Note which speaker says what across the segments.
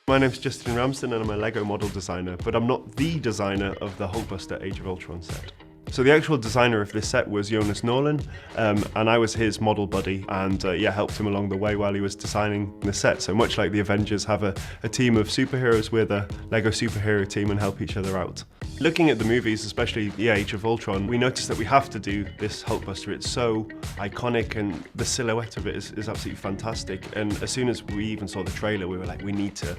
Speaker 1: My name's Justin Ramsden and I'm a LEGO model designer, but I'm not the designer of the Hulkbuster Age of Ultron set. So the actual designer of this set was Jonas Norlin, and I was his model buddy and helped him along the way while he was designing the set. So much like the Avengers have a team of superheroes, we're the LEGO superhero team and help each other out. Looking at the movies, especially the Age of Ultron, we noticed that we have to do this Hulkbuster. It's so iconic and the silhouette of it is absolutely fantastic. And as soon as we even saw the trailer, we were like, we need to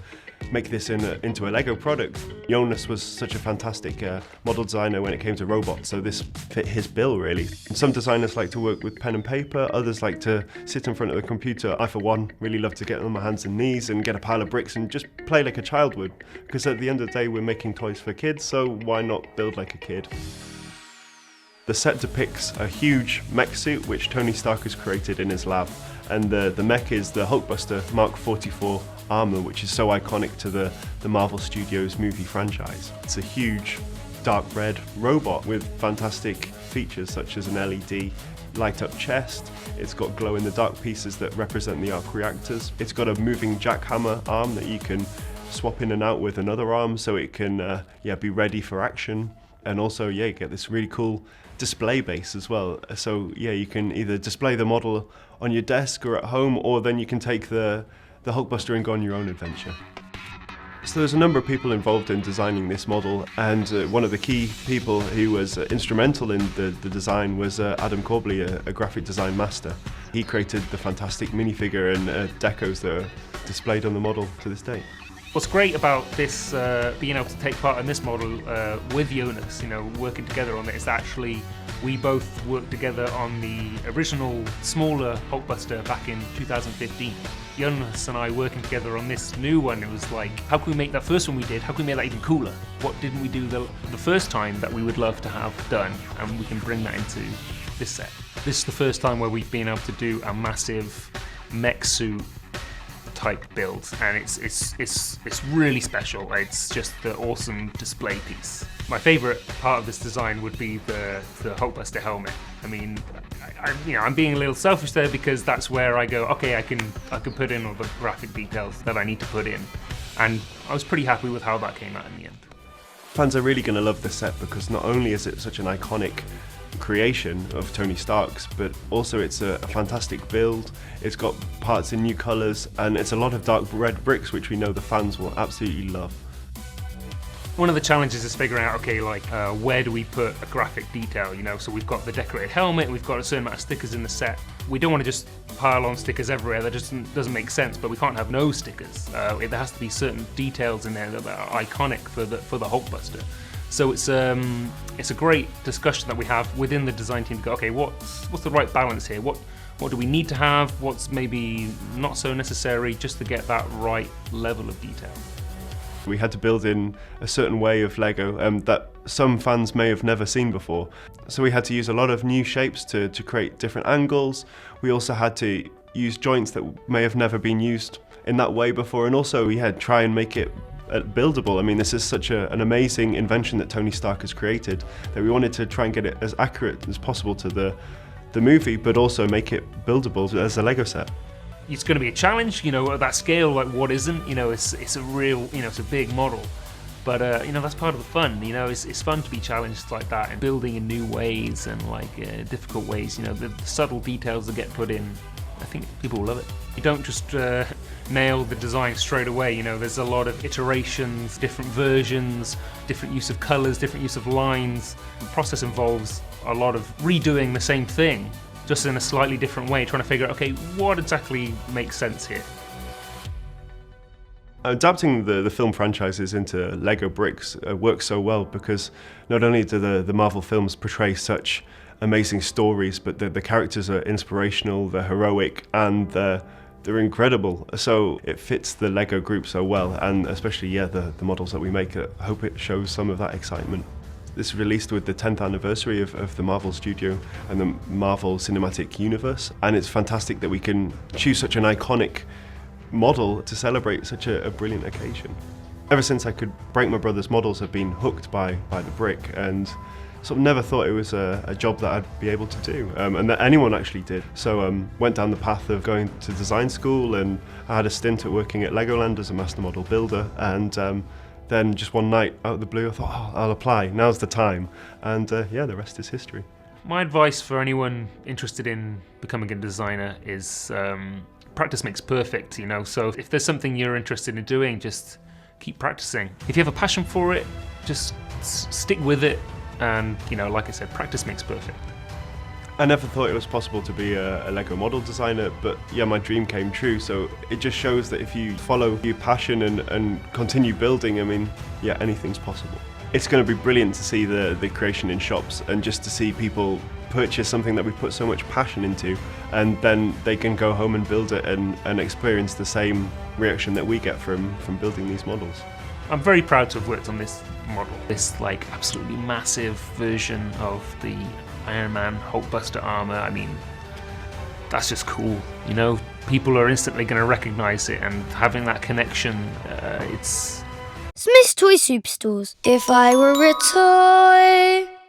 Speaker 1: make this into a LEGO product. Jonas was such a fantastic model designer when it came to robots, so this fit his bill really. And some designers like to work with pen and paper, others like to sit in front of the computer. I, for one, really love to get on my hands and knees and get a pile of bricks and just play like a child would, because at the end of the day we're making toys for kids, so why not build like a kid? The set depicts a huge mech suit which Tony Stark has created in his lab, and the mech is the Hulkbuster Mark 44 armor, which is so iconic to the Marvel Studios movie franchise. It's a huge dark red robot with fantastic features such as an LED light up chest. It's got glow in the dark pieces that represent the arc reactors. It's got a moving jackhammer arm that you can swap in and out with another arm so it can be ready for action. And also you get this really cool display base as well. So you can either display the model on your desk or at home, or then you can take the Hulkbuster and go on your own adventure. So there's a number of people involved in designing this model, and one of the key people who was instrumental in the design was Adam Corbley, a graphic design master. He created the fantastic minifigure and decos that are displayed on the model to this day.
Speaker 2: What's great about this, being able to take part in this model with Jonas, working together on it, is that actually we both worked together on the original smaller Hulkbuster back in 2015. Jonas and I working together on this new one, it was like, how can we make that first one we did, how can we make that even cooler? What didn't we do the first time that we would love to have done, and we can bring that into this set. This is the first time where we've been able to do a massive mech suit type build, and it's really special. It's just the awesome display piece. My favourite part of this design would be the Hulkbuster helmet. I mean, I'm being a little selfish there because that's where I go, okay, I can put in all the graphic details that I need to put in, and I was pretty happy with how that came out in the end.
Speaker 1: Fans are really going to love this set because not only is it such an iconic creation of Tony Stark's, but also it's a fantastic build. It's got parts in new colours, and it's a lot of dark red bricks, which we know the fans will absolutely love.
Speaker 2: One of the challenges is figuring out, okay, where do we put a graphic detail, so we've got the decorated helmet, we've got a certain amount of stickers in the set. We don't want to just pile on stickers everywhere, that just doesn't make sense, but we can't have no stickers. There has to be certain details in there that are iconic for the Hulkbuster. So it's a great discussion that we have within the design team to go, okay, what's the right balance here? What do we need to have? What's maybe not so necessary, just to get that right level of detail?
Speaker 1: We had to build in a certain way of LEGO that some fans may have never seen before. So we had to use a lot of new shapes to create different angles. We also had to use joints that may have never been used in that way before, and also we had to try and make it buildable. I mean, this is such an amazing invention that Tony Stark has created that we wanted to try and get it as accurate as possible to the movie, but also make it buildable as a LEGO set.
Speaker 2: It's going to be a challenge, at that scale. Like, what isn't? It's a real, it's a big model, but that's part of the fun. It's fun to be challenged like that and building in new ways and difficult ways. The subtle details that get put in. I think people will love it. You don't just nail the design straight away. There's a lot of iterations, different versions, different use of colors, different use of lines. The process involves a lot of redoing the same thing, just in a slightly different way, trying to figure out, okay, what exactly makes sense here?
Speaker 1: Adapting the film franchises into LEGO bricks works so well because not only do the Marvel films portray such amazing stories, but the characters are inspirational, they're heroic, and they're incredible. So it fits the LEGO group so well, and especially the models that we make. I hope it shows some of that excitement. This is released with the 10th anniversary of the Marvel Studio and the Marvel Cinematic Universe, and it's fantastic that we can choose such an iconic model to celebrate such a brilliant occasion. Ever since I could break my brother's models, I've been hooked by the brick, and sort of never thought it was a job that I'd be able to do, and that anyone actually did. So went down the path of going to design school, and I had a stint at working at Legoland as a master model builder, and then just one night out of the blue I thought, oh, I'll apply, now's the time, and yeah, the rest is history.
Speaker 2: My advice for anyone interested in becoming a designer is practice makes perfect, you know, so if there's something you're interested in doing, just keep practicing. If you have a passion for it, just stick with it, and, you know, like I said, practice makes perfect.
Speaker 1: I never thought it was possible to be a Lego model designer, but yeah, my dream came true, so it just shows that if you follow your passion and continue building, I mean, yeah, anything's possible. It's going to be brilliant to see the creation in shops, and just to see people purchase something that we put so much passion into, and then they can go home and build it and experience the same reaction that we get from building these models.
Speaker 2: I'm very proud to have worked on this model, this like absolutely massive version of the Iron Man Hulkbuster armor. I mean, that's just cool, you know? People are instantly going to recognize it, and having that connection, it's...
Speaker 3: Smyths Toy Superstores. If I were a toy...